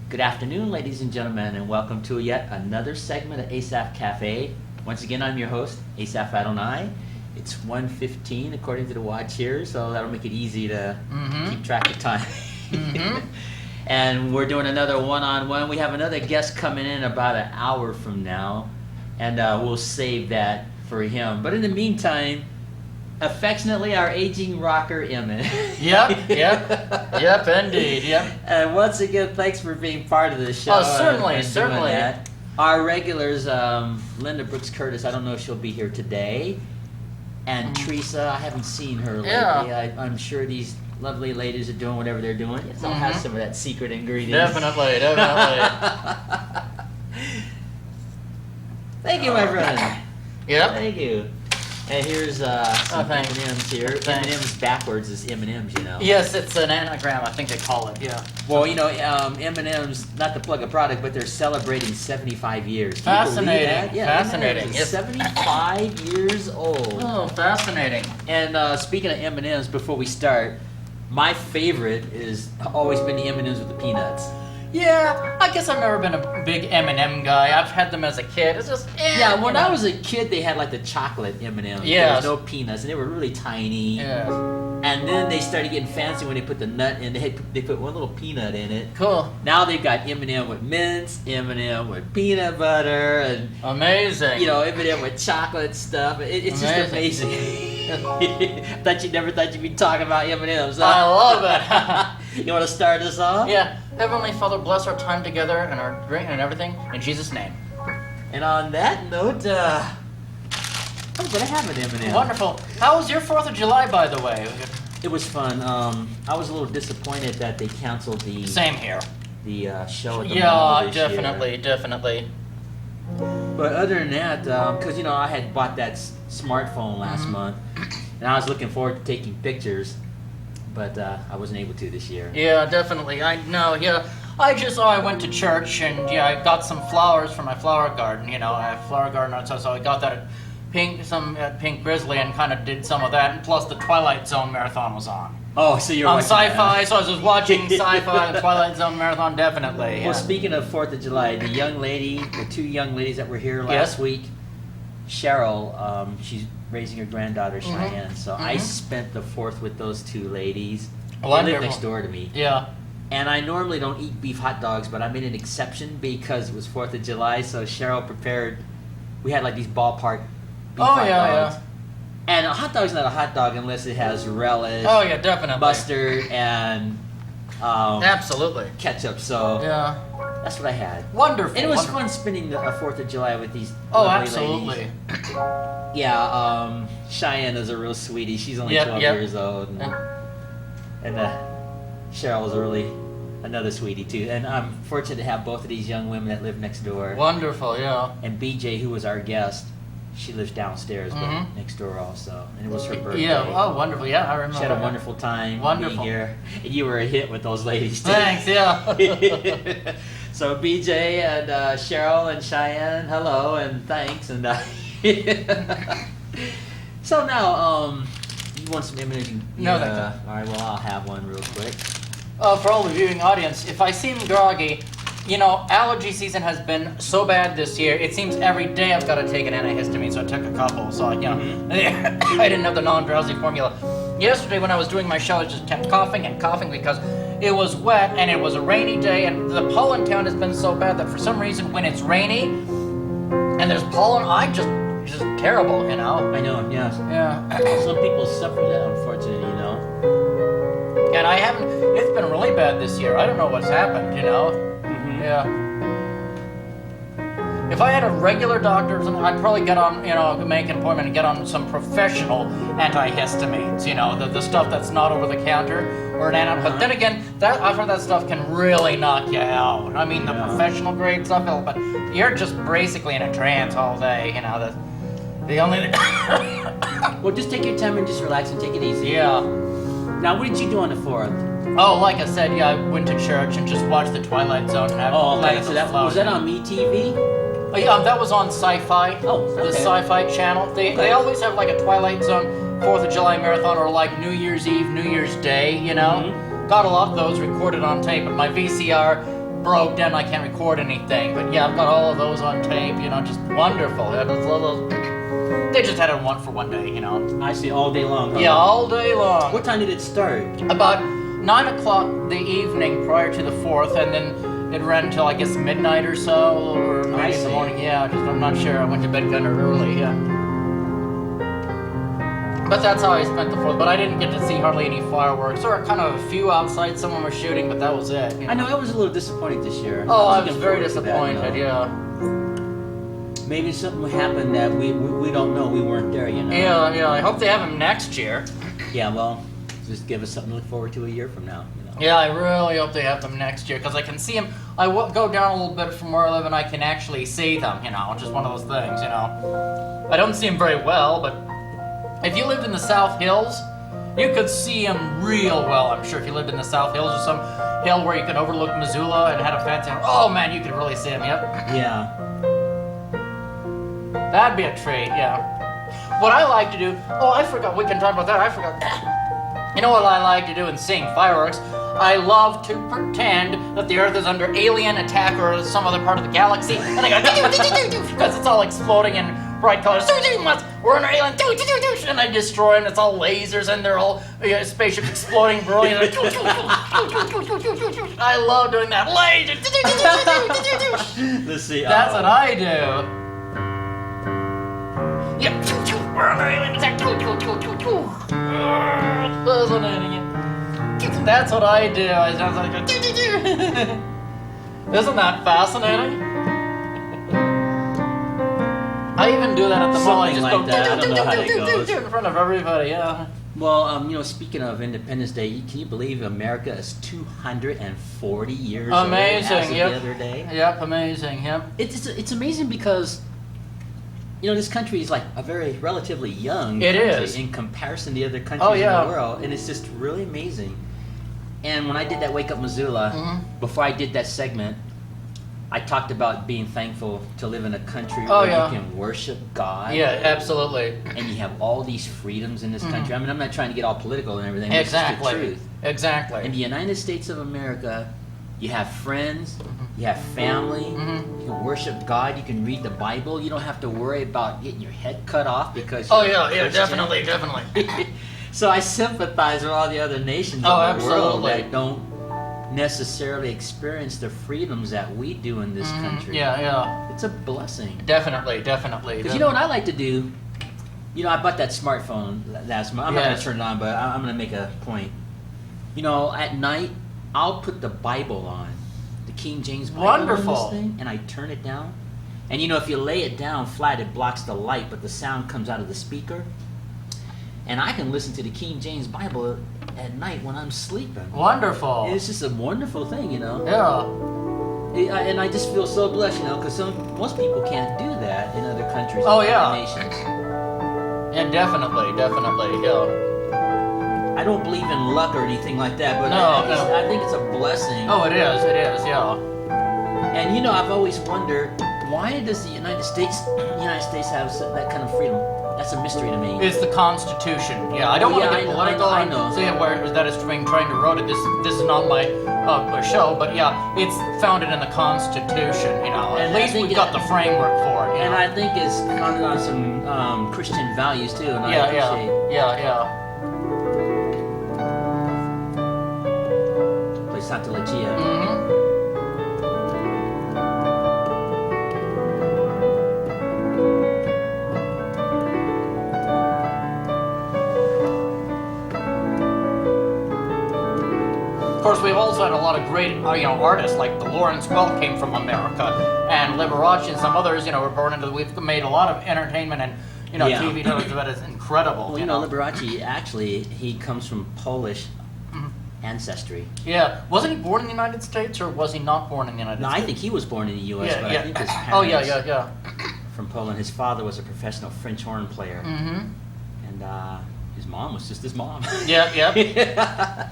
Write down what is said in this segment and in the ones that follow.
Good afternoon, ladies and gentlemen, and welcome to yet another segment of Asaph Cafe. Once again, I'm your host, Asaph Adonai. It's 1:15 according to the watch here, so that'll make it easy to keep track of time. And we're doing another one-on-one. We have another guest coming in about an hour from now, and we'll save that for him. But in the meantime, affectionately, our aging rocker Emmett. Yep, indeed, yep. And once again, thanks for being part of this show. Oh, certainly, and certainly. That. Our regulars, Linda Brooks Curtis, I don't know if she'll be here today. And Theresa, I haven't seen her lately. Yeah. I'm sure these lovely ladies are doing whatever they're doing. It's all has some of that secret ingredient. Definitely. Thank you, my friend. Yep. Thank you. And here's some M&M's here. M&M's backwards is M&M's, you know. Yes, it's an anagram, I think they call it, yeah. Well, you know, M&M's, not to plug a product, but they're celebrating 75 years. Can Fascinating. you believe that? Yeah, Fascinating. M&M's is 75 years old. Oh, fascinating. And speaking of M&M's, before we start, my favorite is always been the M&M's with the peanuts. Yeah, I guess I've never been a big M&M guy. I've had them as a kid. It's just, yeah, when I was a kid, they had like the chocolate M&M's. Yes. There was no peanuts, and they were really tiny. Yeah. And then they started getting fancy when they put the nut in. They put one little peanut in it. Cool. Now they've got M&M with mints, M&M with peanut butter, and amazing. You know, M&M with chocolate stuff. It's just amazing. Never thought you'd be talking about M&M's. Huh? I love it. You want to start us off? Yeah. Heavenly Father, bless our time together and our drink and everything in Jesus' name. And on that note, I'm gonna have an M&M. Wonderful. How was your 4th of July, by the way? It was fun. I was a little disappointed that they canceled the Same here. The show at the mall this definitely. But other than that, because you know I had bought that smartphone last month, and I was looking forward to taking pictures, but I wasn't able to this year. Yeah, definitely. I know. Yeah, I went to church and I got some flowers for my flower garden. You know, I have a flower garden, so I got that at Pink Grizzly and kind of did some of that, and plus the Twilight Zone marathon was on. Oh, so you're on Sci-Fi, so I was just watching Sci-Fi, the Twilight Zone marathon, definitely. Yeah. Well, speaking of 4th of July, the two young ladies that were here last week, Cheryl, she's raising her granddaughter Cheyenne, so I spent the 4th with those two ladies. Wonderful. They live next door to me. Yeah. And I normally don't eat beef hot dogs, but I made an exception because it was 4th of July, so Cheryl prepared, we had like these ballpark beef hot dogs. Yeah. And a hot dog's not a hot dog unless it has relish, definitely, mustard, and absolutely ketchup. So yeah, that's what I had. Wonderful. And it was fun spending the 4th of July with these absolutely. ladies. Yeah, Cheyenne is a real sweetie. She's only 12 years old. And Cheryl is really another sweetie, too. And I'm fortunate to have both of these young women that live next door. Wonderful, yeah. And BJ, who was our guest, she lives downstairs, but next door also. And it was her birthday. Yeah, wonderful. Yeah, I remember. She had a wonderful time being here. And you were a hit with those ladies, too. Thanks, yeah. So BJ and Cheryl and Cheyenne, hello and thanks. And so now, you want some M&M's? No, thank you. All right, well, I'll have one real quick. For all the viewing audience, if I seem groggy, you know, allergy season has been so bad this year. It seems every day I've got to take an antihistamine, so I took a couple. So, you know, I didn't have the non-drowsy formula. Yesterday when I was doing my show, I just kept coughing and coughing because it was wet and it was a rainy day, and the pollen count has been so bad that for some reason when it's rainy and there's pollen, it's just terrible, you know? I know, yes. Yeah. Some people suffer that, unfortunately, you know? And it's been really bad this year. I don't know what's happened, you know? Yeah. If I had a regular doctor, I'd probably get on, you know, make an appointment and get on some professional antihistamines, you know, the stuff that's not over the counter or an antidote. But then again, I've heard that stuff can really knock you out. I mean, the professional grade stuff, but you're just basically in a trance all day, you know. The only. Well, just take your time and just relax and take it easy. Yeah. Now, what did you do on the 4th? Oh, like I said, yeah, I went to church and just watched the Twilight Zone and okay. So was that on MeTV? Oh, yeah, that was on Sci-Fi. Oh, okay. The Sci-Fi channel. They always have like a Twilight Zone 4th of July marathon or like New Year's Eve, New Year's Day, you know? Got a lot of those recorded on tape, but my VCR broke down. I can't record anything. But yeah, I've got all of those on tape. You know, just wonderful. Yeah, they just had it for one day. You know. I see, all day long. Huh? Yeah, all day long. What time did it start? About 9 o'clock the evening prior to the 4th, and then it ran until I guess midnight or so, or maybe in the morning. Yeah, I'm not sure. I went to bed kind of early. Yeah. But that's how I spent the 4th. But I didn't get to see hardly any fireworks. There were kind of a few outside. Someone was shooting, but that was it. You know? I know, I was a little disappointed this year. Oh, I was very disappointed. Yeah. Maybe something happened that we don't know. We weren't there, you know. Yeah. I hope they have them next year. Yeah, well, just give us something to look forward to a year from now. You know? Yeah, I really hope they have them next year because I can see them. I go down a little bit from where I live and I can actually see them. You know, just one of those things. You know, I don't see them very well, but if you lived in the South Hills, you could see them real well. I'm sure if you lived in the South Hills or some hill where you could overlook Missoula and had a fancy. Oh man, you could really see them. Yep. Yeah. That'd be a treat, yeah. What I like to do, I forgot, we can talk about that, I forgot. You know what I like to do in seeing fireworks? I love to pretend that the Earth is under alien attack or some other part of the galaxy, and I go, because it's all exploding in bright colors. We're under alien, and I destroy them, it's all lasers, and they're all spaceships exploding brilliant. I love doing that. Lasers! Let's see. That's what I do. Yep. We're under alien attack. That's what I do. I sound like a Isn't that fascinating? I even do that at the mall. I just like go that. I don't know how that goes. in front of everybody. Yeah. Well, you know, speaking of Independence Day, can you believe America is 240 years old? Amazing. As of Yep. the other day. Yep. Amazing. Yep. It's amazing because, you know, this country is like a very relatively young It country is. in comparison to the other countries yeah. in the world, and it's just really amazing. And when I did that Wake Up Missoula, before I did that segment, I talked about being thankful to live in a country where you can worship God. Yeah. Absolutely. And you have all these freedoms in this country. I mean, I'm not trying to get all political and everything. Exactly. It's just the truth. Exactly. In the United States of America, you have friends, you have family, you can worship God, you can read the Bible, you don't have to worry about getting your head cut off because you're a Christian. Definitely. So I sympathize with all the other nations of the world that don't necessarily experience the freedoms that we do in this country. Yeah. It's a blessing. Definitely. Because you know what I like to do? You know, I bought that smartphone last month. I'm not going to turn it on, but I'm going to make a point. You know, at night, I'll put the Bible on, the King James Bible on this thing, and I turn it down. And you know, if you lay it down flat, it blocks the light, but the sound comes out of the speaker. And I can listen to the King James Bible at night when I'm sleeping. Wonderful. It's just a wonderful thing, you know. Yeah. And I just feel so blessed, you know, because most people can't do that in other countries, Oh, and yeah. other nations. Yeah, definitely, yeah. I don't believe in luck or anything like that, but No. I think it's a blessing. Oh, it is, yeah. And you know, I've always wondered, why does the United States have that kind of freedom? That's a mystery to me. It's the Constitution. Yeah, I don't want to get political. I know. Say where that is trying to road it. This is not my show, but yeah, it's founded in the Constitution. You know, And at least we've got the framework for it. You And know? I think it's founded on some Christian values too. And I yeah. Play Santa Lucia. Of course, we've also had a lot of great, artists like the Lawrence Welk came from America, and Liberace and some others, were born into. We've made a lot of entertainment and TV television that is incredible. Well, Liberace actually he comes from Polish ancestry. Yeah, wasn't he born in the United States, or was he not born in the United States? No, I think he was born in the U.S., but I think his parents. Oh yeah. From Poland. His father was a professional French horn player, and his mom was just his mom. Yeah.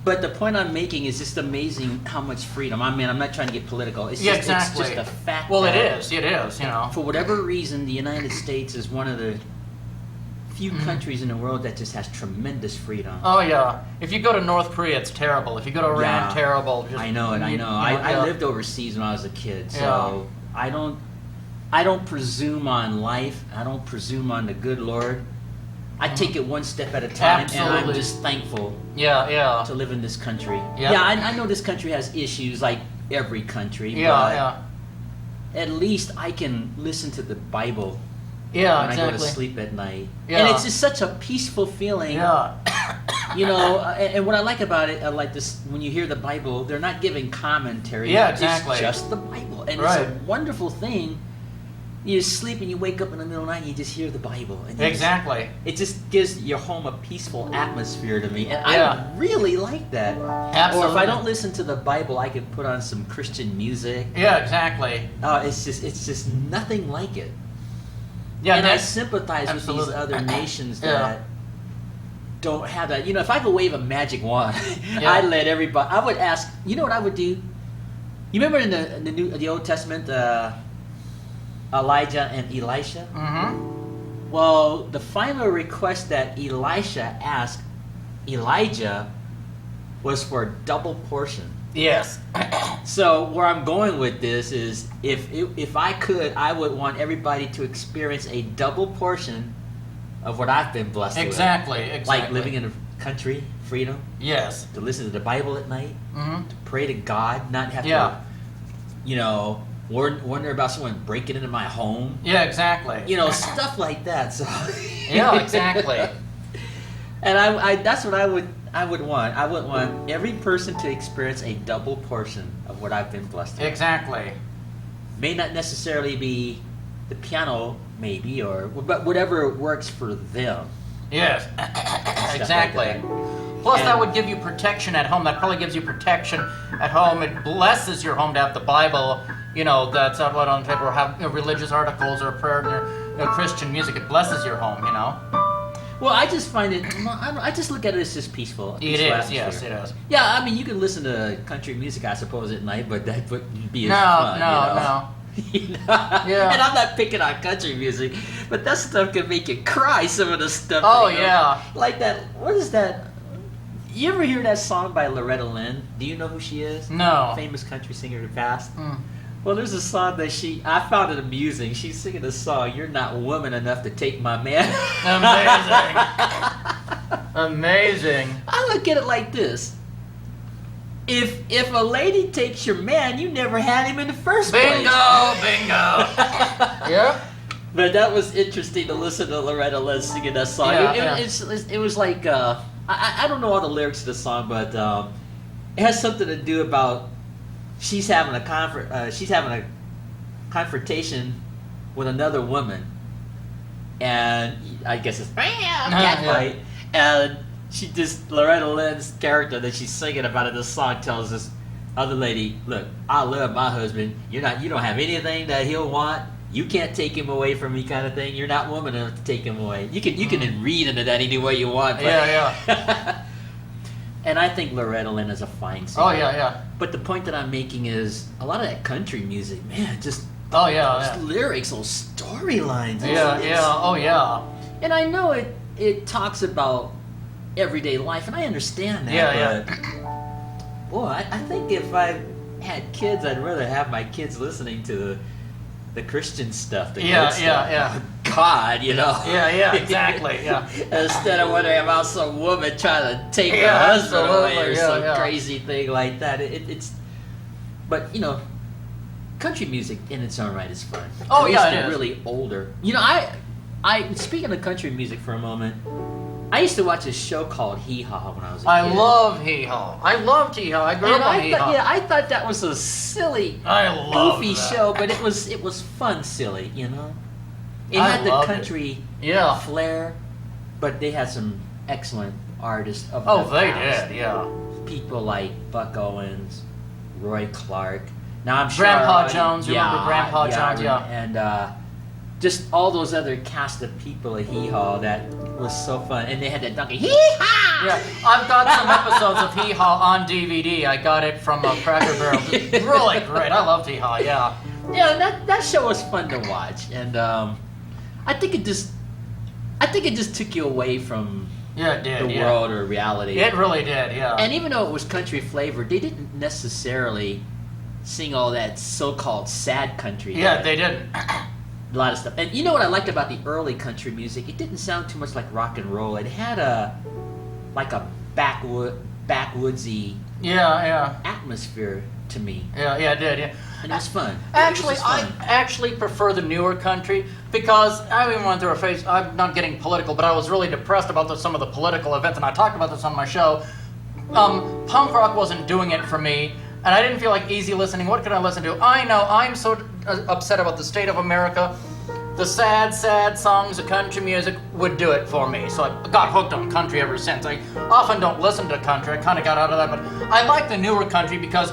But the point I'm making is just amazing how much freedom. I mean, I'm not trying to get political. It's just, exactly. It's just a fact. Well, that it is. For whatever reason, the United States is one of the few countries in the world that just has tremendous freedom. Oh yeah. If you go to North Korea, it's terrible. If you go to Iran, terrible. Just, I know it. I know. I lived overseas when I was a kid, so I don't presume on life. I don't presume on the good Lord. I take it one step at a time, Absolutely. and I'm just thankful to live in this country. Yeah. I know this country has issues like every country, but at least I can listen to the Bible when I go to sleep at night. Yeah. And it's just such a peaceful feeling. Yeah. You know, and what I like about it, I like this, when you hear the Bible, they're not giving commentary. Yeah, exactly. It's just the Bible. And it's a wonderful thing. You sleep and you wake up in the middle of the night and you just hear the Bible. And it just gives your home a peaceful atmosphere to me. And I really like that. Absolutely. Or if I don't listen to the Bible, I can put on some Christian music. Yeah, exactly. It's just nothing like it. Yeah, and I sympathize with these other nations that don't have that. You know, if I could wave a magic wand, I'd let everybody. I would ask. You know what I would do? You remember in the Old Testament, Elijah and Elisha? Mm-hmm. Well, the final request that Elisha asked Elijah was for a double portion. Yes. So where I'm going with this is, if I could, I would want everybody to experience a double portion of what I've been blessed with. Exactly. Like living in a country, freedom. Yes. To listen to the Bible at night. Mm-hmm. To pray to God, not have to, you know, wonder about someone breaking into my home. Yeah, exactly. You know, stuff like that. So. Yeah, exactly. And I that's what I would want. I would want every person to experience a double portion of what I've been blessed with. Exactly. May not necessarily be the piano, maybe, but whatever works for them. Yes. Exactly. Like Plus, that would give you protection at home. That probably gives you protection at home. It blesses your home to have the Bible, you know, that's outlined on the paper, or have religious articles or prayer or Christian music. It blesses your home, you know. Well, I just find it. I just look at it as just peaceful. It is, yes, it is. Yeah, I mean, you can listen to country music, I suppose, at night, but that wouldn't be as No, fun. no. You know? Yeah. And I'm not picking on country music, but that stuff can make you cry. Some of the stuff. Oh you know? yeah. Like that. What is that? You ever hear that song by Loretta Lynn? Do you know who she is? No. Famous country singer of the past. Mm. Well, there's a song that I found it amusing. She's singing a song, "You're not woman enough to take my man." Amazing. Amazing. I look at it like this. If a lady takes your man, you never had him in the first place. Bingo. Yep. But that was interesting to listen to Loretta Lynn singing that song. It was like, I don't know all the lyrics to the song, but it has something to do about she's having a confrontation with another woman, and I guess it's catfight, and Loretta Lynn's character that she's singing about in this song tells this other lady, "Look, I love my husband. You don't have anything that he'll want. You can't take him away from me," kind of thing. You're not woman enough to take him away. You can read into that any way you want. But Yeah. And I think Loretta Lynn is a fine singer. Oh yeah. But the point that I'm making is a lot of that country music, man, just those lyrics, those storylines. Oh yeah. And I know it talks about everyday life, and I understand that. But boy, I think if I had kids, I'd rather have my kids listening to the Christian stuff. The good stuff. God, you know. Yeah, exactly. Yeah. Instead of wondering about some woman trying to take her husband away or some crazy thing like that. But you know, country music in its own right is fun. Oh, At yeah, least it the is. really older. You know, I speaking of country music for a moment, I used to watch a show called Hee Haw when I was a kid. I love Hee Haw. I loved Hee Haw. I grew up on Hee Haw. I thought that was a silly, goofy show, but it was fun, silly. You know, it had the country flair, but they had some excellent artists of the past. Did, yeah. People like Buck Owens, Roy Clark. Now I'm sure Grandpa Jones. Remember Grandpa Jones? Yeah. And just all those other cast of people at Hee Haw that was so fun, and they had that donkey Hee Haw. Yeah, I've got some episodes of Hee Haw on DVD. I got it from a Cracker Barrel. It's really great. I loved Hee Haw. Yeah. Yeah, that show was fun to watch, and I think it just I think it just took you away from Yeah, it did. the world or reality. It really did. Yeah. And even though it was country flavored, they didn't necessarily sing all that so-called sad country. Yeah, they didn't. A lot of stuff. And you know what I liked about the early country music? It didn't sound too much like rock and roll. It had a backwoodsy Yeah. atmosphere to me. Yeah, it did. Yeah. And it was fun. Actually, It was just fun. I actually prefer the newer country because I even went through a phase. I'm not getting political, but I was really depressed about some of the political events, and I talked about this on my show. Punk rock wasn't doing it for me, and I didn't feel like easy listening. What could I listen to? I know I'm so upset about the state of America. The sad songs of country music would do it for me. So I got hooked on country ever since. I often don't listen to country. I kind of got out of that, but I like the newer country because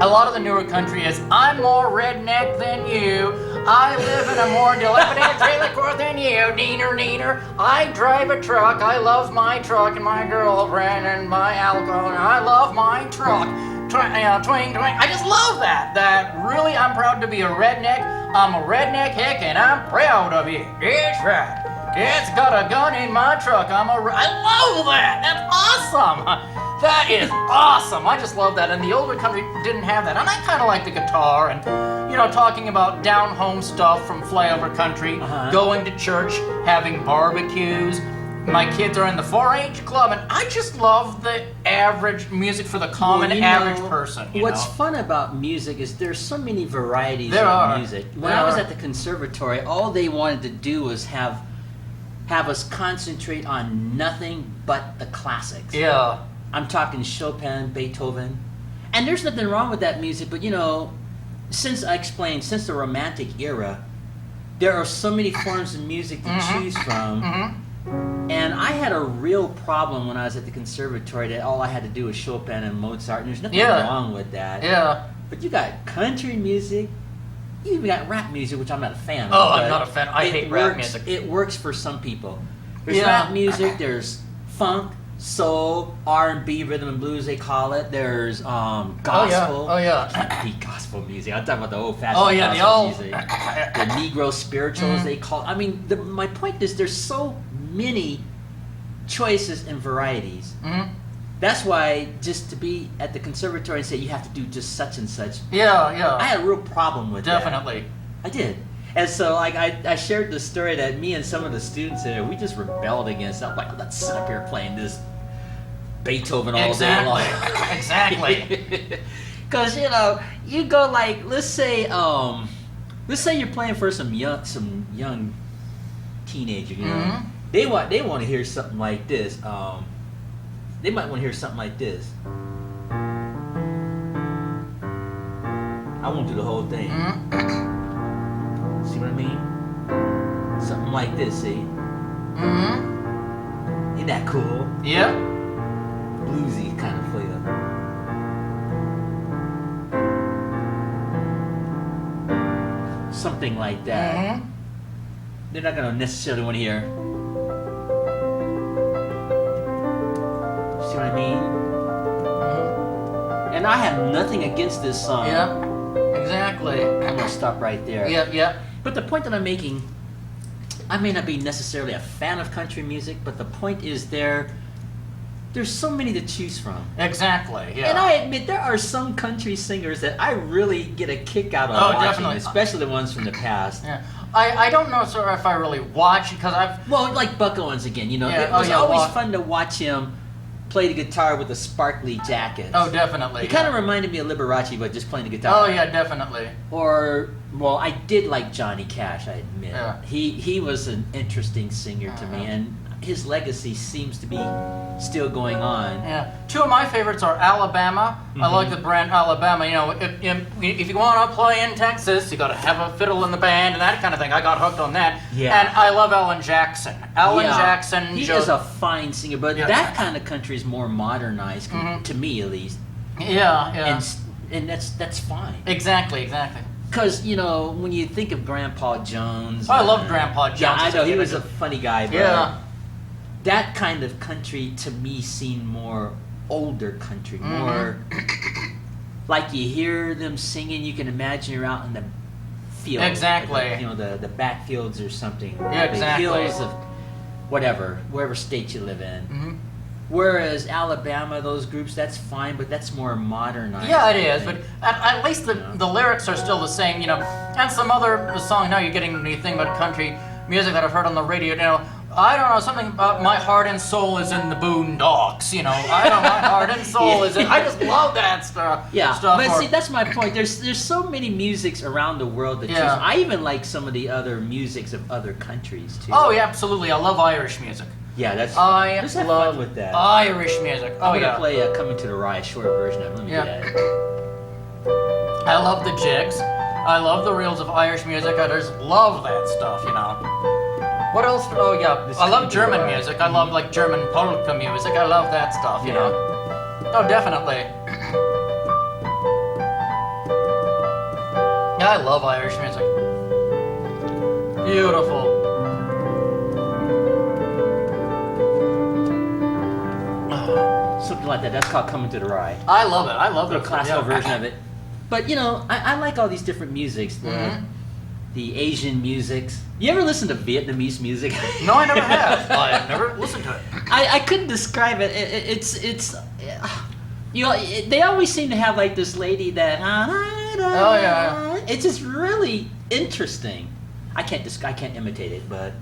a lot of the newer country is, I'm more redneck than you. I live in a more dilapidated trailer court than you. Neener. I drive a truck. I love my truck and my girlfriend and my alcohol. And I love my truck. Twing. I just love that. That really, I'm proud to be a redneck. I'm a redneck hick and I'm proud of it. That's right. It's got a gun in my truck. I love that. That's awesome. That is awesome. I just love that. And the older country didn't have that. And I kind of like the guitar and, talking about down home stuff from flyover country, going to church, having barbecues. My kids are in the 4-H club, and I just love the average music for the common average person. What's fun about music is there's so many varieties of music. When I was at the conservatory, all they wanted to do was have us concentrate on nothing but the classics. Yeah. I'm talking Chopin, Beethoven. And there's nothing wrong with that music, but since the Romantic era, there are so many forms of music to choose from. And I had a real problem when I was at the conservatory that all I had to do was Chopin and Mozart, and there's nothing wrong with that. Yeah. But you got country music, you even got rap music, which I'm not a fan of. Oh, I'm not a fan. I hate rap music. It works for some people. There's rap music, there's funk, soul, R&B, rhythm and blues they call it. There's gospel. Oh yeah. The gospel music. I'm talking about the old-fashioned music. The Negro spirituals they call it. I mean, my point is there's so many choices and varieties. That's why just to be at the conservatory and say you have to do just such and such. Yeah. I had a real problem with that. Definitely. I did. And so, I shared the story that me and some of the students there, we just rebelled against. I'm like, let's sit up here playing this Beethoven all day long. Exactly. Because you go like, let's say you're playing for some young teenager. They want to hear something like this. They might want to hear something like this. I won't do the whole thing. See what I mean? Something like this, see? Ain't that cool? Yeah. Bluesy kind of flavor. Something like that. They're not going to necessarily want to hear. See what I mean? And I have nothing against this song. Yeah. Exactly. I'm going to stop right there. Yeah. But the point that I'm making, I may not be necessarily a fan of country music, but the point is there's so many to choose from. Exactly, yeah. And I admit there are some country singers that I really get a kick out of watching, definitely. especially the ones from the past. Yeah. I don't know, sir, if I really watch because like Buck Owens again, It was always fun to watch him play the guitar with a sparkly jacket. Oh, definitely. He kind of reminded me of Liberace, but just playing the guitar. Oh, yeah, definitely. I did like Johnny Cash, I admit. Yeah. He was an interesting singer to me, and his legacy seems to be still going on. Yeah. Two of my favorites are Alabama. I like the brand Alabama. If you want to play in Texas, you got to have a fiddle in the band and that kind of thing. I got hooked on that. Yeah. And I love Alan Jackson. Jackson. He is a fine singer, but that kind of country is more modernized, to me at least. Yeah. And that's fine. Exactly. Because, when you think of Grandpa Jones... I love Grandpa Jones. Yeah, I know, he was a funny guy, but... Yeah. That kind of country, to me, seemed more older country, more... like you hear them singing, you can imagine you're out in the field. Exactly. The backfields or something. Yeah, exactly. The hills of wherever state you live in. Mm-hmm. Whereas Alabama, those groups, that's fine, but that's more modernized. Yeah, it is, but at least the lyrics are still the same, And some other song, now you're getting anything but country music that I've heard on the radio, I don't know, something about my heart and soul is in the boondocks, I don't know, my heart and soul is in, I just love that stuff. Yeah, but see, that's my point. There's so many musics around the world that I even like some of the other musics of other countries, too. Oh, yeah, absolutely, I love Irish music. Yeah, let's have love fun with that. Irish music. I'm gonna play Coming to the Rye, short version of it. Let me do that. I love the jigs. I love the reels of Irish music. I just love that stuff, What else? Oh yeah, I love German music. I love like German polka music. I love that stuff, you know. Oh, definitely. Yeah, I love Irish music. Beautiful. Something like that. That's called Coming to the Rye. I love it. I love the classical version of it. But I like all these different musics. The Asian musics. You ever listen to Vietnamese music? No, I never have. I have never listened to it. I couldn't describe it. It's they always seem to have like this lady that. Oh yeah. It's just really interesting. I can't imitate it, but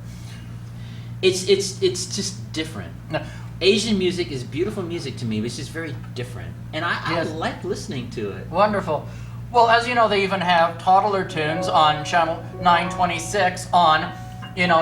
it's just different. No. Asian music is beautiful music to me, but it's just very different, and I like listening to it. Wonderful. Well, as you know, they even have toddler tunes on channel 926 on,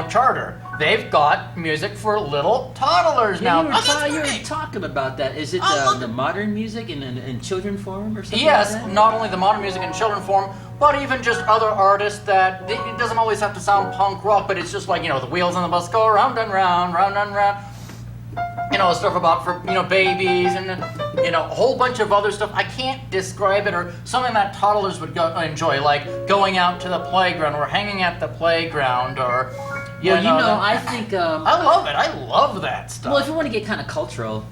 Charter. They've got music for little toddlers now. You were talking about that. Is it the modern music in children form or something? Yes, like that? not only the modern music in children form, but even just other artists that it doesn't always have to sound punk rock, but it's just like the wheels on the bus go round and round, round and round. Stuff about for babies and a whole bunch of other stuff. I can't describe it, or something that toddlers would enjoy, like going out to the playground or hanging at the playground, or I think I love it. I love that stuff. Well, if you want to get kind of cultural,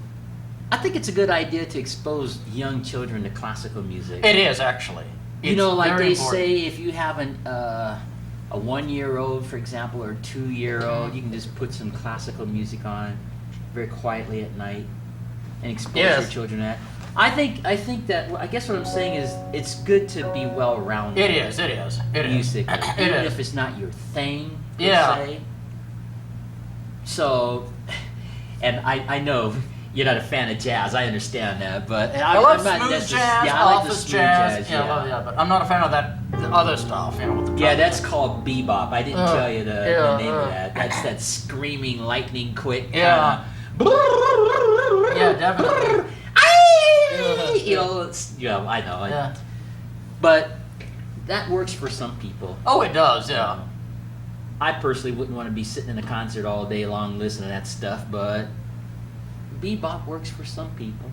I think it's a good idea to expose young children to classical music. It is actually. Like they important. Say, if you have a 1-year-old, for example, or a 2-year-old, you can just put some classical music on very quietly at night and expose your children to that. I guess what I'm saying is it's good to be well-rounded. It is. Music, even if it's not your thing, per se. So, and I know you're not a fan of jazz. I understand that, but I love smooth jazz, I like the office smooth jazz. jazz. But I'm not a fan of that other stuff. With the that's called bebop. I didn't tell you the name of that. That's that screaming, lightning quick. Yeah, definitely. I know. Yeah. But that works for some people. Oh, it does. Yeah. I personally wouldn't want to be sitting in a concert all day long listening to that stuff, but bebop works for some people.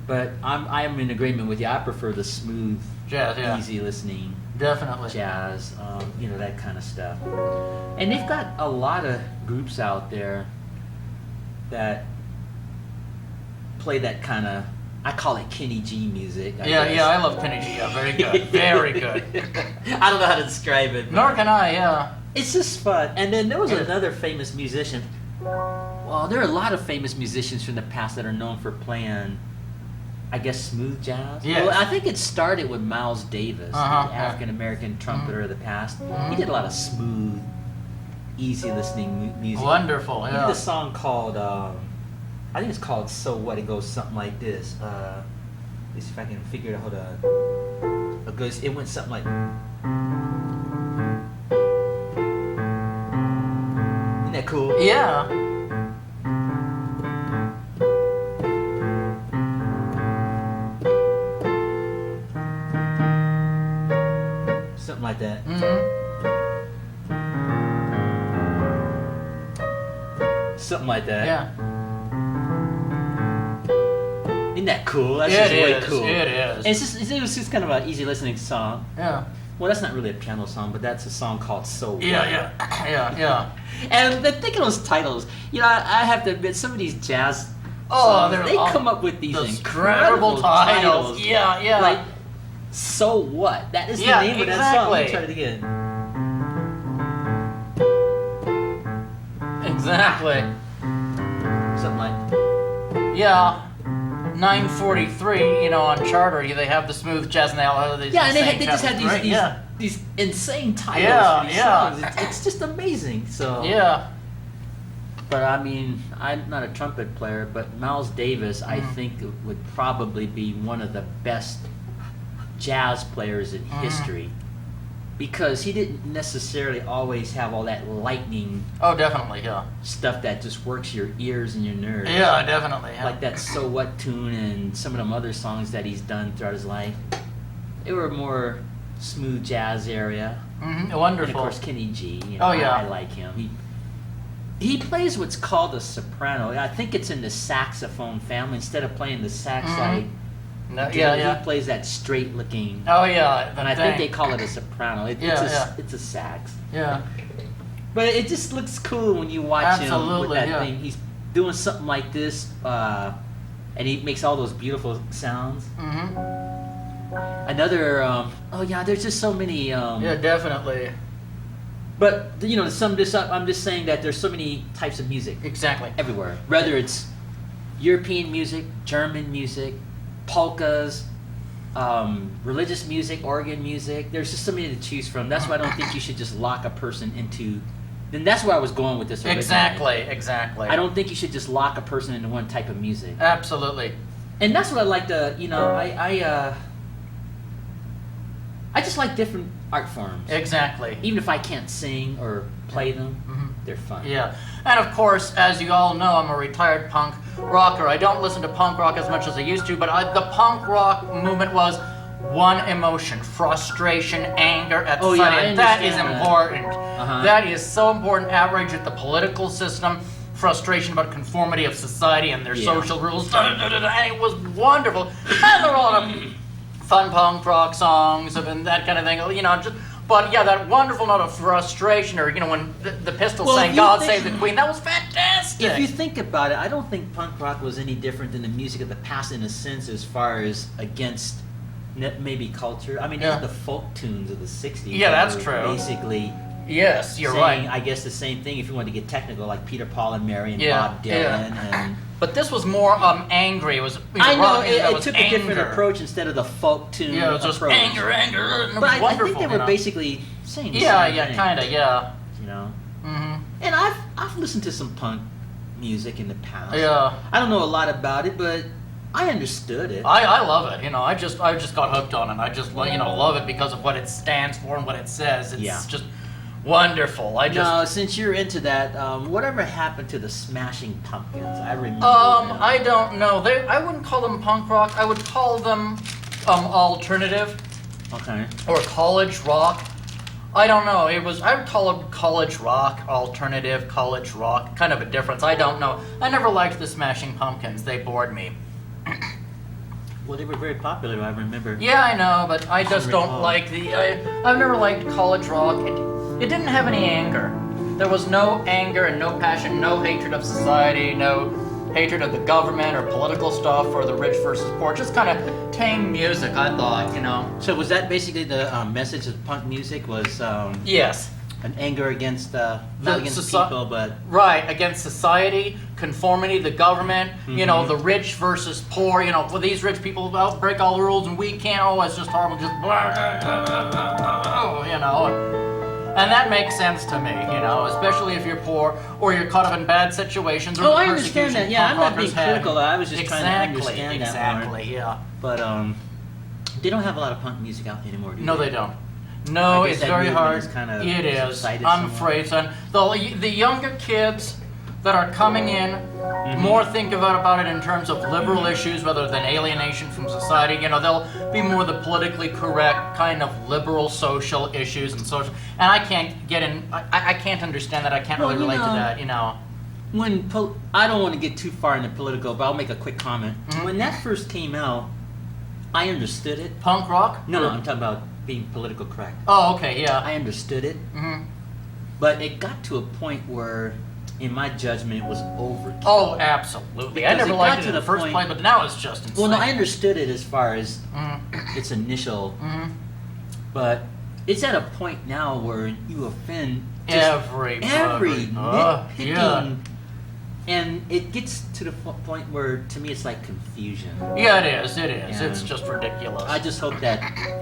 But I'm in agreement with you. I prefer the smooth, jazz, easy listening, definitely jazz, that kind of stuff. And they've got a lot of groups out there that play that kind of, I call it Kenny G music. I guess. I love Kenny G. Yeah, very good, very good. I don't know how to describe it. Nor can I. Yeah. It's just fun. And then there was another famous musician. Well, there are a lot of famous musicians from the past that are known for playing, I guess, smooth jazz. Yes. Well, I think it started with Miles Davis, the African-American trumpeter of the past. He did a lot of smooth, easy listening music. Wonderful, He did a song called, I think it's called So What. It goes something like this. Let's see if I can figure it out. Hold on. It went something like... Isn't that cool? Yeah. Something like that. Something like that. Yeah. Isn't that cool? That's just way cool. It is. It was just kind of an easy listening song. Yeah. Well, that's not really a piano song, but that's a song called So What. Yeah. And think of those titles. I have to admit, some of these jazz songs, they come up with these incredible titles. Yeah. Like, So What? That is the name of that song. Let me try it again. exactly. Something like. Yeah. 943, on Charter, they have the smooth jazz and they all have these And insane they just have jazz. these insane titles Yeah, for these yeah. songs. It's just amazing. So Yeah. But I mean, I'm not a trumpet player, but Miles Davis, I think, would probably be one of the best jazz players in history, because he didn't necessarily always have all that lightning Oh, definitely, yeah. stuff that just works your ears and your nerves. Yeah, definitely. Yeah. Like that So What tune and some of them other songs that he's done throughout his life. They were more smooth jazz area. Wonderful. And of course, Kenny G. Oh, yeah. I like him. He plays what's called a soprano. I think it's in the saxophone family. Instead of playing the sax like No, he plays that straight looking. Oh, yeah. And I think they call it a soprano. It's a sax. Yeah. But it just looks cool when you watch him with that thing. He's doing something like this, and he makes all those beautiful sounds. Another, there's just so many. Yeah, definitely. But I'm just saying that there's so many types of music. Exactly. Everywhere. Whether it's European music, German music, polkas, religious music, organ music. There's just so many to choose from. That's why I don't think you should just lock a person into. And that's where I was going with this originally. Exactly. I don't think you should just lock a person into one type of music. Absolutely. And that's what I like to, I just like different art forms. Exactly. Even if I can't sing or play them, they're fun. Yeah. And of course, as you all know, I'm a retired punk rocker. I don't listen to punk rock as much as I used to, but the punk rock movement was one emotion: frustration, anger at society. And that is important. That is so important. Outrage at the political system, frustration about conformity of society and their social rules. And it was wonderful. And they're all fun punk rock songs and that kind of thing. But that wonderful note of frustration, or when the Pistols sang "God Save the Queen," that was fantastic. If you think about it, I don't think punk rock was any different than the music of the past in a sense, as far as against maybe culture. I mean, they had the folk tunes of the '60s. Yeah, that's true. Basically, yes, you're saying, right. I guess the same thing if you wanted to get technical, like Peter, Paul, and Mary, and Bob Dylan, and. But this was more angry. It was. I know it was took anger. a different approach instead of the folk tune. Yeah, it was just approach. anger. But I think they were basically saying the same thing. kind of, yeah. And I've listened to some punk music in the past. Yeah. I don't know a lot about it, but I understood it. I love it. I just got hooked on it. I just love it because of what it stands for and what it says. It's just wonderful. No, since you're into that, whatever happened to the Smashing Pumpkins? I remember. I don't know. I wouldn't call them punk rock. I would call them alternative. Okay. Or college rock. I don't know. I would call it college rock, alternative, college rock. Kind of a difference. I don't know. I never liked the Smashing Pumpkins. They bored me. Well, they were very popular, I remember. Yeah, I know, but I just don't like I've never liked college rock. It didn't have any anger. There was no anger and no passion, no hatred of society, no hatred of the government or political stuff or the rich versus poor. Just kind of tame music, I thought, So was that basically the message of punk music? Was yes, an anger against not against people, but right, against society, conformity, the government. The rich versus poor. For these rich people break all the rules and we can't. Oh, it's just horrible. Just And that makes sense to me, especially if you're poor or you're caught up in bad situations. Or I understand that. Yeah, I'm not being critical. I was just trying to understand that more. Exactly, yeah. But they don't have a lot of punk music out anymore, do they? No, they don't. No, it's very hard. It is. I'm afraid, son. The younger kids that are coming in more think about it in terms of liberal issues rather than alienation from society. They'll be more the politically correct kind of liberal social issues and social. And I can't get in. I can't understand that. I can't really relate to that. When I don't want to get too far into political, but I'll make a quick comment. When that first came out, I understood it. Punk rock? No, I'm talking about being political correct. Oh, okay, yeah. I understood it. But it got to a point where, in my judgment, it was overkill. Oh, absolutely. Because I never liked it in the first point, place, but now it's just insane. Well, no, I understood it as far as its initial, but it's at a point now where you offend every nitpicking, and it gets to the point where, to me, it's like confusion. Yeah, it is. And It's just ridiculous. I just hope that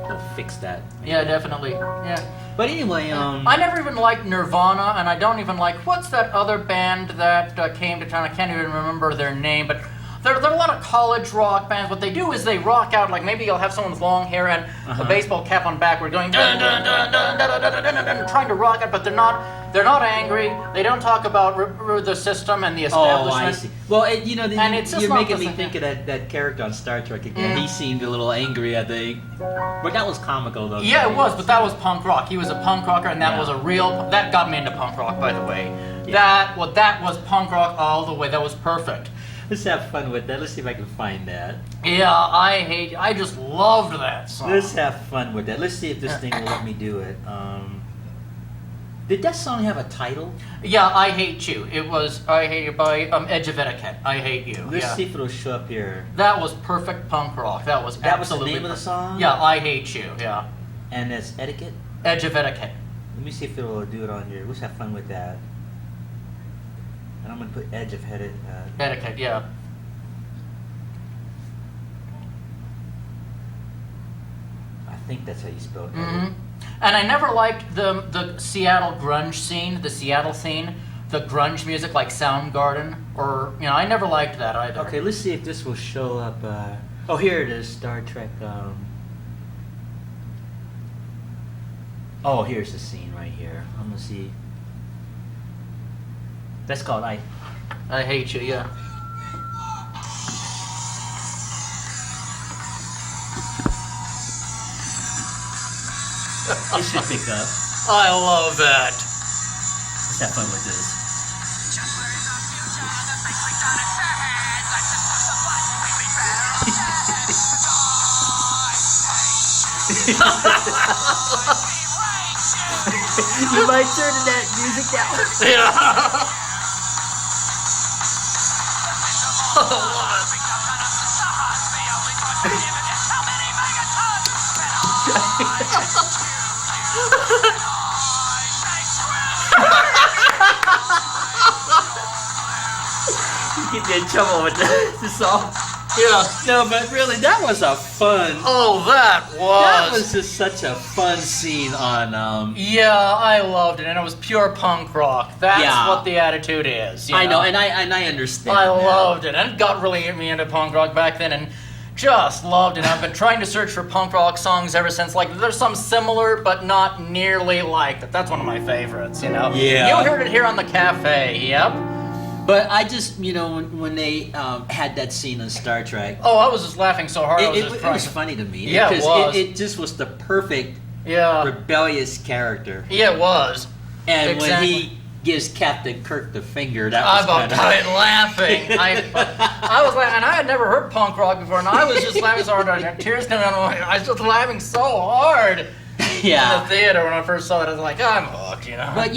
they'll fix that. Yeah, definitely. Yeah. But anyway, I never even liked Nirvana, and I don't even like, what's that other band that came to town? I can't even remember their name, but there are a lot of college rock bands. What they do is they rock out, like maybe you'll have someone with long hair and a baseball cap on backward going dun dun dun dun dun dun dun dun dun, trying to rock out, but they're not angry. They don't talk about the system and the establishment. Oh, I see. Well, And it's just you're not making me the think of that character on Star Trek again. He seemed a little angry, I think. But that was comical, though. Yeah, it was, but that was punk rock. He was a punk rocker, and that was a real... That got me into punk rock, by the way. Yeah. That was punk rock all the way. That was perfect. Let's have fun with that. Let's see if I can find that. Yeah, I just loved that song. Let's have fun with that. Let's see if this thing will let me do it. Did that song have a title? Yeah, I Hate You. It was I Hate You by Edge of Etiquette. I Hate You. Let's see if it'll show up here. That was perfect punk rock. That was absolutely... the name of the song? Yeah, I Hate You, yeah. And that's Etiquette? Edge of Etiquette. Let me see if it'll do it on here. Let's have fun with that. And I'm going to put Edge of Etiquette. Etiquette, yeah. I think that's how you spell it. Mm-hmm. And I never liked the Seattle grunge scene, the Seattle scene, the grunge music like Soundgarden, or, I never liked that either. Okay, let's see if this will show up. Oh, here it is, Star Trek. Oh, here's the scene right here. I'm going to see. That's called I Hate You, yeah. It should pick up. I love that. Let's have fun with this. You might turn that music down. Yeah. You get me in trouble with the song. Yeah. No, but really, that was a fun. Oh, that was just such a fun scene on. Yeah, I loved it, and it was pure punk rock. That's what the attitude is. I know, and I understand. I loved it, and it got really me into punk rock back then, and just loved it. I've been trying to search for punk rock songs ever since. Like, there's some similar, but not nearly like it. That's one of my favorites. Yeah. You heard it here on the cafe. Yep. But I just, when they had that scene on Star Trek. Oh, I was just laughing so hard. It was funny to me. Yeah, because it was. It just was the perfect rebellious character. Yeah, it was. And when he gives Captain Kirk the finger, that was I about died laughing. I was laughing, and I had never heard punk rock before, and I was just laughing so hard. Tears coming out of my eyes. I was just laughing so hard. Yeah. In the theater when I first saw it, I was like, I'm hooked, But,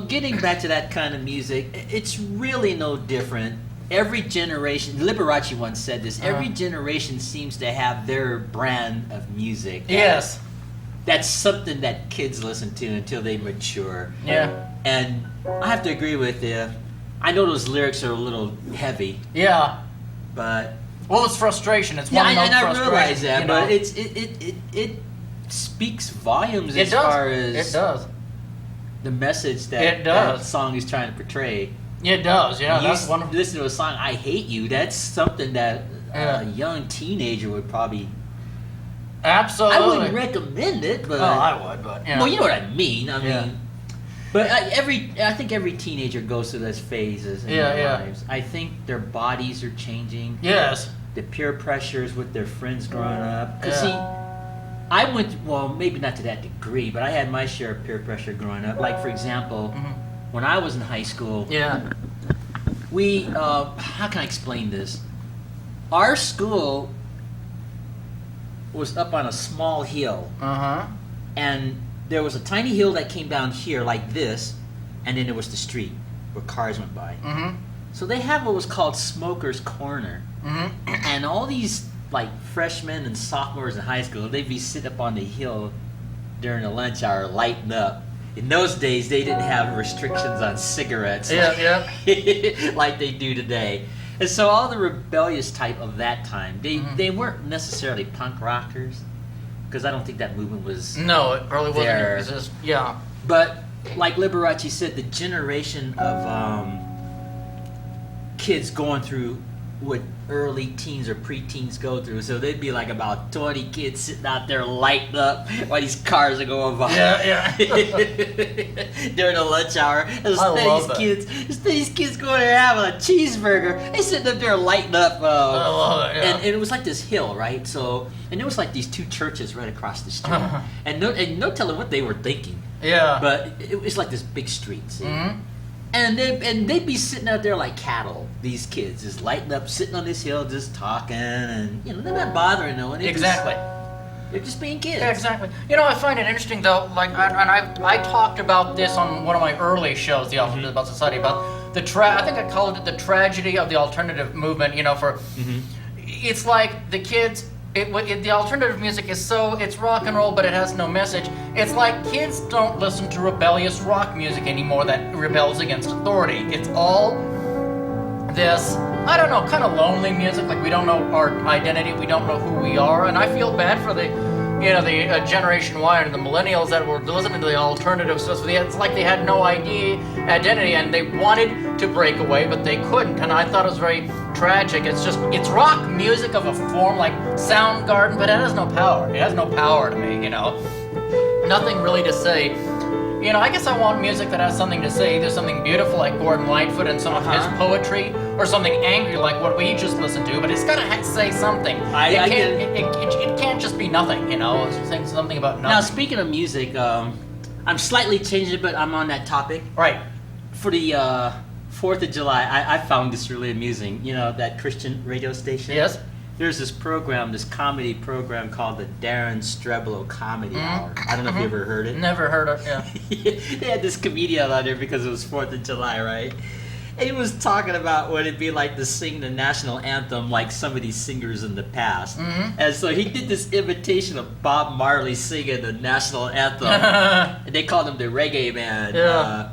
getting back to that kind of music, it's really no different. Every generation, Liberace once said this, every generation seems to have their brand of music. Yes. That's something that kids listen to until they mature. Yeah. And I have to agree with you. I know those lyrics are a little heavy. Yeah. But... Well, it's frustration. It's one note frustration. I realize that, but it speaks volumes as far as it does the message that song is trying to portray. It does, yeah. That's wonderful. Listen to a song, I Hate You. That's something that a young teenager would probably. Absolutely. I wouldn't recommend it, but. Oh, I would, but well, you know what I mean. I mean, but I think every teenager goes through those phases in their lives. I think their bodies are changing. Yes. The peer pressures with their friends growing up. Because see, I went, well, maybe not to that degree, but I had my share of peer pressure growing up. Like, for example, when I was in high school, we, how can I explain this? Our school was up on a small hill. And there was a tiny hill that came down here like this, and then there was the street where cars went by. So they have what was called Smoker's Corner. And all these like freshmen and sophomores in high school, they'd be sitting up on the hill during the lunch hour lighting up. In those days, they didn't have restrictions on cigarettes like they do today. And so all the rebellious type of that time, they weren't necessarily punk rockers, because I don't think that movement was No, it probably wasn't. there. It was just, But like Liberace said, the generation of kids going through what early teens or preteens go through. So they'd be like about 20 kids sitting out there lighting up while these cars are going by. During the lunch hour. These kids going there having a cheeseburger. They sitting up there lighting up. I love it, and it was like this hill, right? So, and there was like these two churches right across the street. And no telling what they were thinking. Yeah. But it was like this big street, see? Mm-hmm. And they'd be sitting out there like cattle, these kids, just lighting up, sitting on this hill, just talking, and, you know, they're not bothering no one. Exactly. They're just being kids. Yeah, exactly. You know, I find it interesting, though, like, and I talked about this on one of my early shows, The Alternative About Society, about I think I called it the tragedy of the alternative movement, you know, it's like the kids... the alternative music is it's rock and roll, but it has no message. It's like kids don't listen to rebellious rock music anymore that rebels against authority. It's all this, I don't know, kind of lonely music. Like, we don't know our identity, we don't know who we are, and I feel bad for the Generation Y and the millennials that were listening to the alternative stuff. It's like they had no identity, and they wanted to break away, but they couldn't. And I thought it was very tragic. It's rock music of a form like Soundgarden, but it has no power. It has no power to me, you know. Nothing really to say. You know, I guess I want music that has something to say, either something beautiful like Gordon Lightfoot and some of his poetry, or something angry like what we just listened to, but it's got to say something. It can't just be nothing, you know, it's saying something about nothing. Now, speaking of music, I'm slightly changing it, but I'm on that topic. Right. For the 4th of July, I found this really amusing. You know, that Christian radio station? Yes. There's this comedy program called the Darren Streblo Comedy Hour. I don't know if you ever heard it. Never heard of it, They had this comedian on there because it was 4th of July, right? And he was talking about what it'd be like to sing the national anthem like some of these singers in the past. And so he did this imitation of Bob Marley singing the national anthem. And they called him the reggae man. Yeah.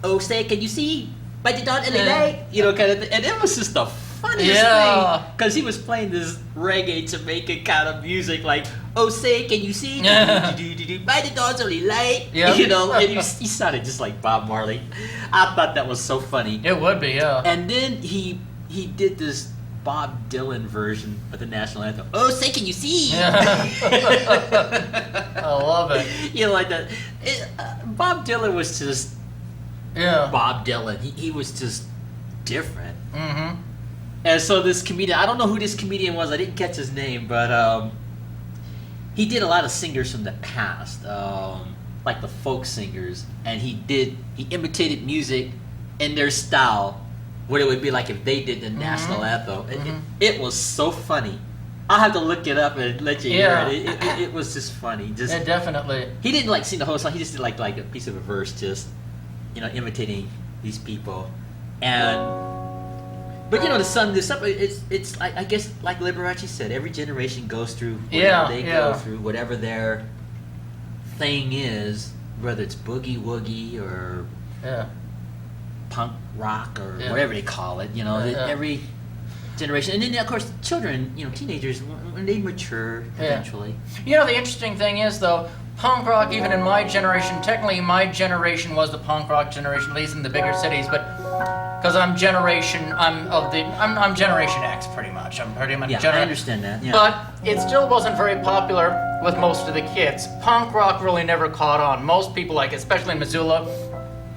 Oh, say, can you see? By the dawn early light? You know, kind of thing. And it was just the funniest thing. Because he was playing this reggae Jamaican kind of music, like, oh, say, can you see? By the dawn's early light. Yep. You know, and he sounded just like Bob Marley. I thought that was so funny. It would be, yeah. And then he did this Bob Dylan version of the national anthem. Oh, say, can you see? I love it. You know, like that. Bob Dylan was just Bob Dylan. He was just different. And so this comedian, I don't know who this comedian was. I didn't catch his name, but he did a lot of singers from the past, like the folk singers, and he imitated music in their style, what it would be like if they did the national anthem. It was so funny. I'll have to look it up and let you hear it. It was just funny. Yeah, definitely. He didn't like sing the whole song. He just did like a piece of a verse, just, you know, imitating these people. But you know, it's like, I guess, like Liberace said, every generation goes through whatever they go through, whatever their thing is, whether it's boogie woogie or punk rock or whatever they call it. You know, every generation, and then of course children, you know, teenagers, when they mature eventually. You know, the interesting thing is, though, punk rock, even in my generation, technically my generation was the punk rock generation, at least in the bigger cities, but because I'm Generation X, pretty much. I'm pretty much I understand that. Yeah. But it still wasn't very popular with most of the kids. Punk rock really never caught on. Most people, like especially in Missoula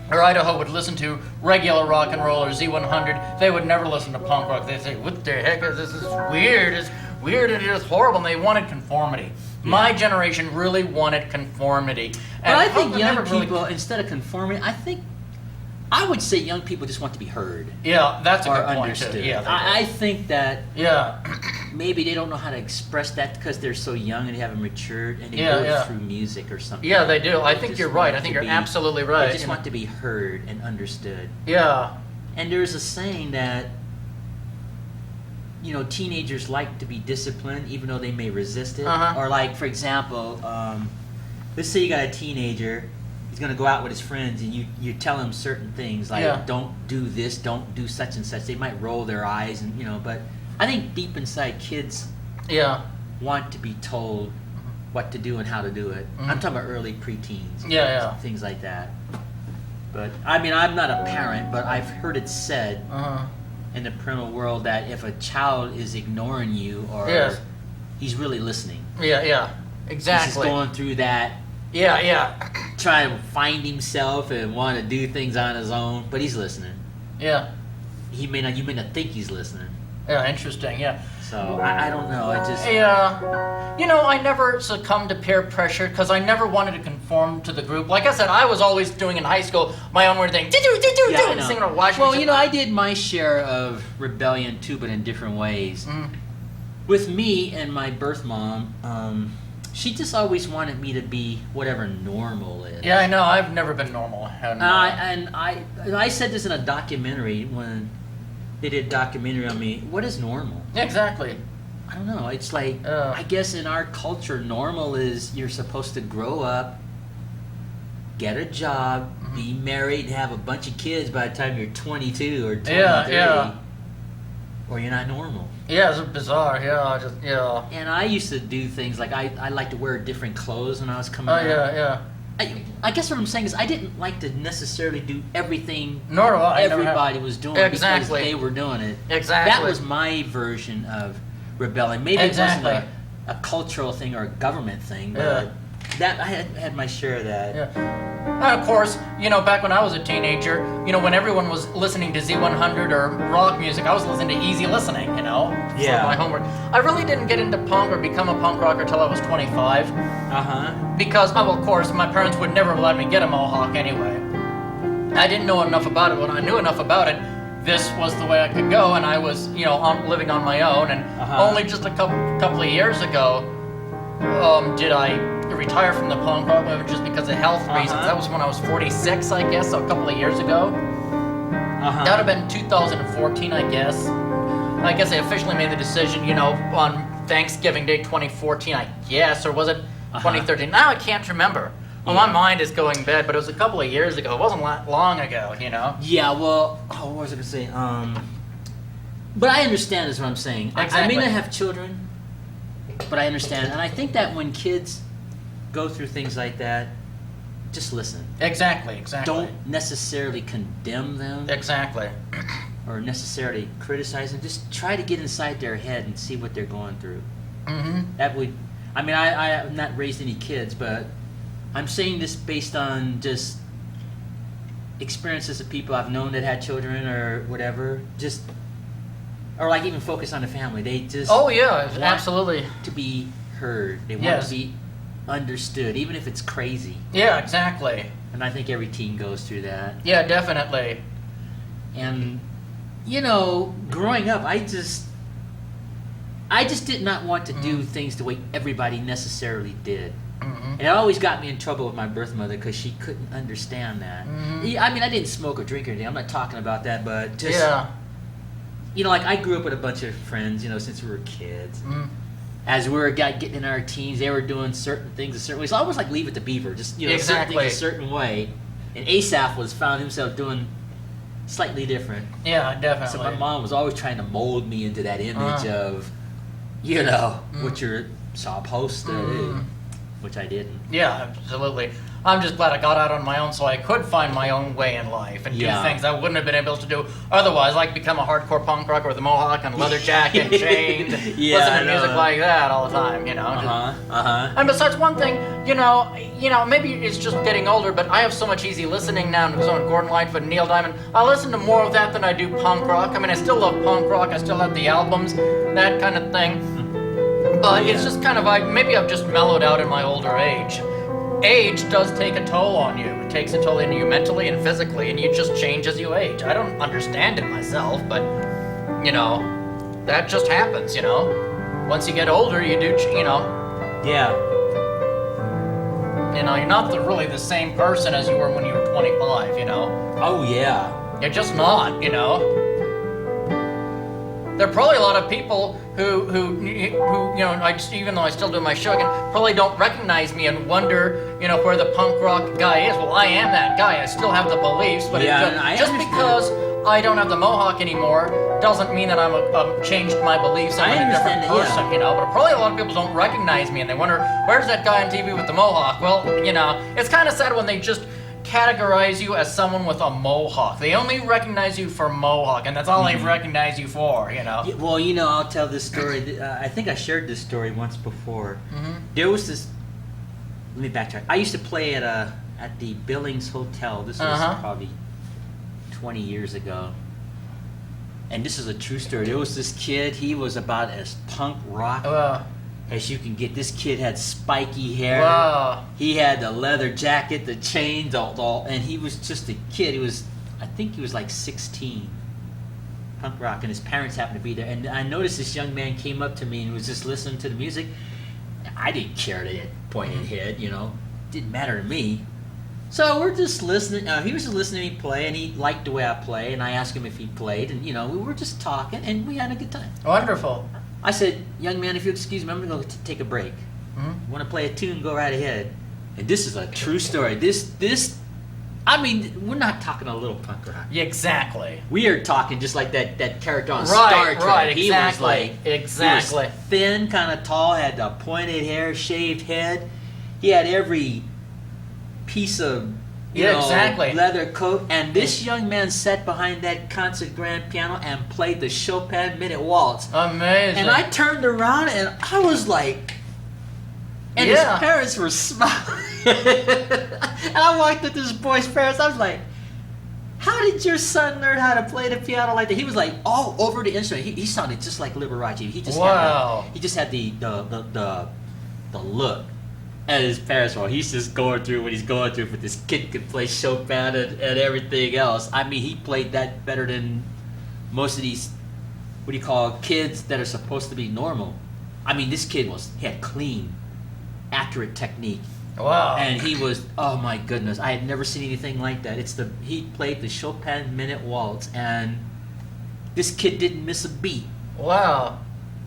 or Idaho, would listen to regular rock and roll or Z100. They would never listen to punk rock. They'd say, "What the heck is this? This is weird. It's weird and it's horrible." And they wanted conformity. My generation really wanted conformity. But I think young people, instead of conforming, I would say young people just want to be heard. Yeah, that's a good point understood. too. Yeah, I think that Yeah. maybe they don't know how to express that because they're so young and they haven't matured and they Yeah, go yeah. through music or something. Yeah, they do. I think just you're right. want I think to you're be- absolutely right. They just want to be heard and understood. Yeah. And there's a saying that, you know, teenagers like to be disciplined even though they may resist it. Uh-huh. Or like, for example, let's say you got a teenager, he's gonna go out with his friends, and you tell him certain things like don't do this, don't do such and such. They might roll their eyes, and but I think deep inside kids want to be told what to do and how to do it. I'm talking about early preteens, things like that. But I mean, I'm not a parent, but I've heard it said in the parental world that if a child is ignoring you or he's really listening. Exactly. He's going through that. Trying to find himself and want to do things on his own, but he's listening. You may not think he's listening. Interesting. So I don't know. I just I never succumbed to peer pressure because I never wanted to conform to the group. Like I said, I was always doing in high school my own weird thing. Singing or watching. Well, I did my share of rebellion too, but in different ways. With me and my birth mom, she just always wanted me to be whatever normal is. Yeah, I know. I've never been normal. And I said this in a documentary when they did a documentary on me. What is normal? Exactly. I don't know. It's like, I guess in our culture, normal is you're supposed to grow up, get a job, be married, and have a bunch of kids by the time you're 22 or 23. Or you're not normal. It's bizarre. And I used to do things like I like to wear different clothes when I was coming out. I guess what I'm saying is I didn't like to necessarily do everything everybody was doing because they were doing it. Exactly. That was my version of rebelling. Maybe it wasn't a cultural thing or a government thing, but that I had my share of that. And of course, back when I was a teenager, when everyone was listening to Z100 or rock music, I was listening to easy listening, for my homework. I really didn't get into punk or become a punk rocker until I was 25. Because, of course, my parents would never let me get a mohawk anyway. I didn't know enough about it. When I knew enough about it, this was the way I could go, and I was, living on my own. And only just a couple of years ago did I retire from the punk rock movement just because of health reasons. That was when I was 46, I guess, so a couple of years ago. That would have been 2014, I guess. I guess I officially made the decision, on Thanksgiving Day 2014, I guess, or was it 2013? Now I can't remember. Well, my mind is going bad, but it was a couple of years ago. It wasn't long ago, Yeah, well, what was I going to say? But I understand is what I'm saying. Exactly. I may not have children, but I understand. And I think that when kids go through things like that, just listen. Exactly. Don't necessarily condemn them. Exactly. Or necessarily criticize them. Just try to get inside their head and see what they're going through. That would, I have not raised any kids, but I'm saying this based on just experiences of people I've known that had children or whatever. Or like even focus on the family. They just absolutely to be heard. They want to be understood, even if it's crazy. Yeah, exactly. And I think every teen goes through that. Yeah, definitely. And growing up, I just did not want to do things the way everybody necessarily did. And it always got me in trouble with my birth mother because she couldn't understand that. I didn't smoke or drink or anything. I'm not talking about that, but just like I grew up with a bunch of friends, since we were kids. As we were getting in our teens, they were doing certain things a certain way. So I was like Leave It to Beaver, just certain things a certain way. And Asaph found himself doing slightly different. Yeah, definitely. So my mom was always trying to mold me into that image of, what you're supposed to do, which I didn't. Yeah, absolutely. I'm just glad I got out on my own so I could find my own way in life and do things I wouldn't have been able to do otherwise, like become a hardcore punk rocker with a mohawk and leather jacket and chained, listen to music like that all the time, And besides one thing, maybe it's just getting older, but I have so much easy listening now, and so Gordon Lightfoot and Neil Diamond. I listen to more of that than I do punk rock. I still love punk rock. I still have the albums, that kind of thing. But it's just kind of like, maybe I've just mellowed out in my older age. Age does take a toll on you. It takes a toll on you mentally and physically, and you just change as you age. I don't understand it myself, but, that just happens, Once you get older, you do, Yeah. You're not really the same person as you were when you were 25, Oh, yeah. You're just not, There are probably a lot of people, who even though I still do my show again, probably don't recognize me and wonder, where the punk rock guy is. Well, I am that guy. I still have the beliefs, but just because I don't have the mohawk anymore doesn't mean that I'm changed my beliefs. I'm a different person, But probably a lot of people don't recognize me and they wonder, where's that guy on TV with the mohawk? Well, it's kind of sad when they just categorize you as someone with a mohawk. They only recognize you for mohawk, and that's all they recognize you for, Yeah, well, I'll tell this story. I think I shared this story once before. There was this. Let me backtrack. I used to play at the Billings Hotel. This was probably 20 years ago. And this is a true story. There was this kid. He was about as punk rock as you can get. This kid had spiky hair. Wow. He had the leather jacket, the chains, and he was just a kid. I think he was like 16. Punk rock, and his parents happened to be there. And I noticed this young man came up to me and was just listening to the music. I didn't care to point his head, didn't matter to me. So we're just listening. He was just listening to me play, and he liked the way I play. And I asked him if he played, and we were just talking, and we had a good time. Wonderful. I said, "Young man, if you'll excuse me, I'm gonna go take a break. Want to play a tune? Go right ahead." And this is a true story. I mean, we're not talking a little punk rock. Yeah, exactly. We are talking just like that character on Star Trek. Right, He was exactly. He was thin, kind of tall, had the pointed hair, shaved head. He had every piece of leather coat. And this young man sat behind that concert grand piano and played the Chopin Minute Waltz. Amazing. And I turned around and I was like, and his parents were smiling. And I walked up to this boy's parents. I was like, "How did your son learn how to play the piano like that?" He was like all over the instrument. He sounded just like Liberace. He just had the look. And his parents were. He's just going through what he's going through, but this kid could play Chopin and everything else. I mean, he played that better than most of these, kids that are supposed to be normal. I mean, this kid had clean, accurate technique. Wow. And he was, oh my goodness, I had never seen anything like that. He played the Chopin Minute Waltz, and this kid didn't miss a beat. Wow.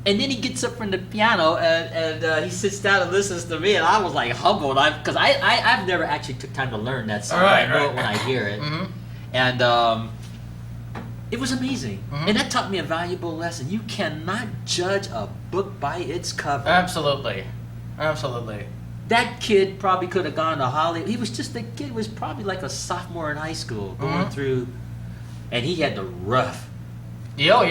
And then he gets up from the piano and he sits down and listens to me, and I was like humbled, because I've never actually took time to learn that song. I know it when I hear it, and it was amazing, and that taught me a valuable lesson. You cannot judge a book by its cover. Absolutely. That kid probably could have gone to Hollywood. The kid was probably like a sophomore in high school, going through, and he had the rough. Look.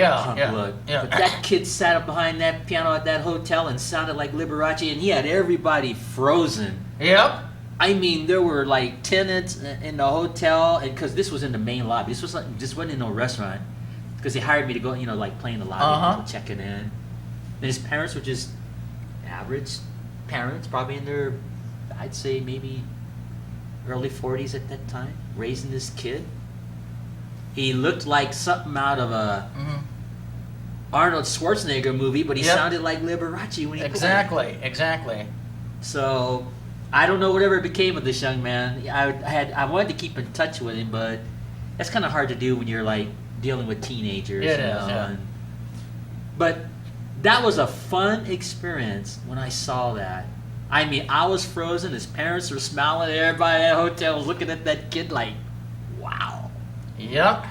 But that kid sat up behind that piano at that hotel and sounded like Liberace, and he had everybody frozen. Yep. I mean, there were like tenants in the hotel, and because this was in the main lobby. This wasn't in no restaurant, because they hired me to go, like play in the lobby, people checking in. And his parents were just average parents, probably in their, I'd say maybe early 40s at that time, raising this kid. He looked like something out of a Arnold Schwarzenegger movie, but he sounded like Liberace when he played. Exactly. So I don't know whatever became of this young man. I wanted to keep in touch with him, but that's kind of hard to do when you're like dealing with teenagers. It is. But that was a fun experience when I saw that. I mean, I was frozen. His parents were smiling. Everybody at the hotel was looking at that kid like, wow. Yep.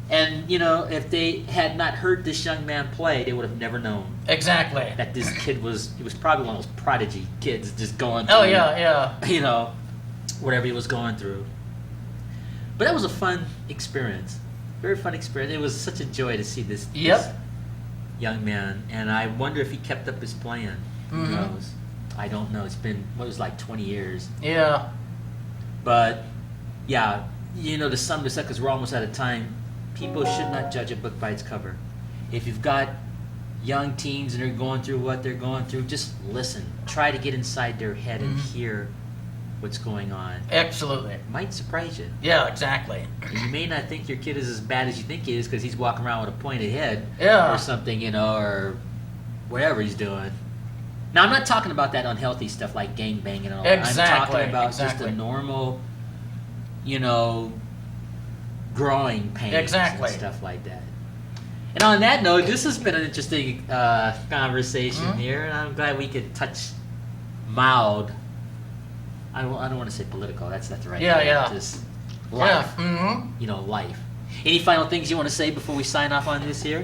And, if they had not heard this young man play, they would have never known. Exactly. That this kid he was probably one of those prodigy kids just going through. Oh, yeah. Whatever he was going through. But that was a fun experience. Very fun experience. It was such a joy to see this young man. And I wonder if he kept up his playing. Who knows? I don't know. It's been, like 20 years. Yeah. But, yeah, to sum this up, because we're almost out of time, people should not judge a book by its cover. If you've got young teens and they're going through what they're going through, just listen. Try to get inside their head and hear what's going on. Absolutely. It might surprise you. Yeah, exactly. You may not think your kid is as bad as you think he is because he's walking around with a pointed head or something, or whatever he's doing. Now, I'm not talking about that unhealthy stuff like gangbanging and all that. I'm talking about just a normal, growing pains and stuff like that. And on that note, this has been an interesting conversation here, and I'm glad we could touch mild. I don't want to say political. That's not the right Yeah, word. yeah. Just life. Yeah. You know, life. Any final things you want to say before we sign off on this here?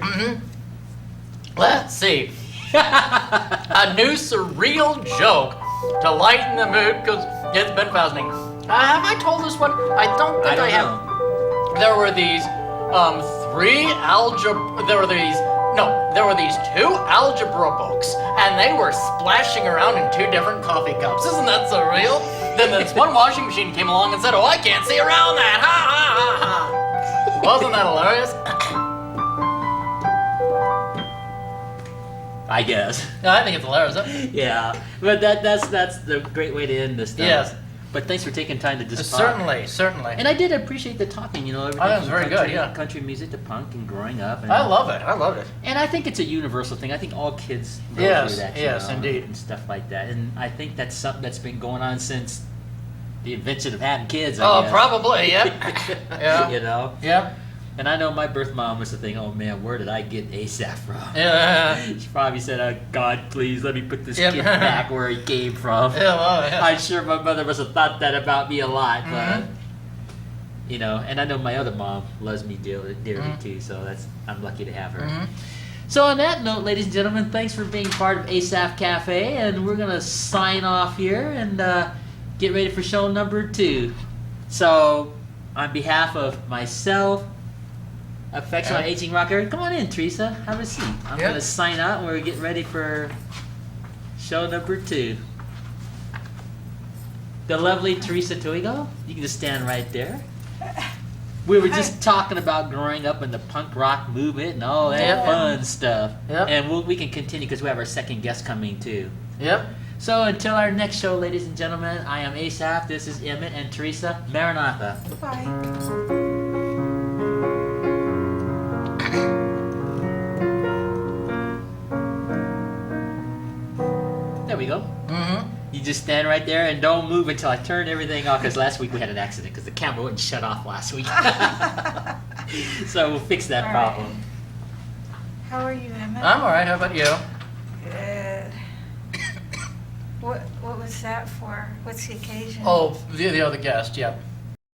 Let's see. A new surreal joke to lighten the mood because it's been fascinating. Have I told this one? I don't think I have. know. There were these there were these two algebra books, and they were splashing around in two different coffee cups. Isn't that surreal? Then this one washing machine came along and said, "Oh, I can't see around that." Ha ha ha ha. Wasn't that hilarious? I guess. I think it's hilarious. Yeah, but that's the great way to end this stuff. Yes. But thanks for taking time to just talk. Certainly. And I did appreciate the talking, you know, everything that was from very good, country, yeah. country music to punk and growing up. And, I love it. And I think it's a universal thing. I think all kids go Yes, through that, you yes, know, indeed. and stuff like that. And I think that's something that's been going on since the invention of having kids. I Oh, guess. probably, yep. Yeah. You know. Yep. And I know my birth mom was the thing. Oh man, where did I get Asaph from? Yeah. She probably said, "Oh, God, please let me put this Yep. kid back where he came from." Yeah, well, yeah. I'm sure my mother must have thought that about me a lot, but you know, and I know my other mom loves me dearly too, so I'm lucky to have her. So on that note, ladies and gentlemen, thanks for being part of Asaph Cafe, and we're gonna sign off here and get ready for show number 2. So on behalf of myself, Affectionately Aging Rocker, come on in, Theresa, have a seat. I'm gonna sign out and we're getting ready for show number 2. The lovely Theresa Toigo, you can just stand right there. We were just talking about growing up in the punk rock movement and all that fun stuff. Yep. And we can continue because we have our second guest coming too. Yep. So until our next show, ladies and gentlemen, I am Asaph, this is Emmett and Theresa. Maranatha. Bye. There we go. You just stand right there and don't move until I turn everything off, because last week we had an accident because the camera wouldn't shut off last week. So we'll fix that problem. How are you, Emmett? I'm alright, how about you? Good. What was that for? What's the occasion? Oh, the other guest, yep.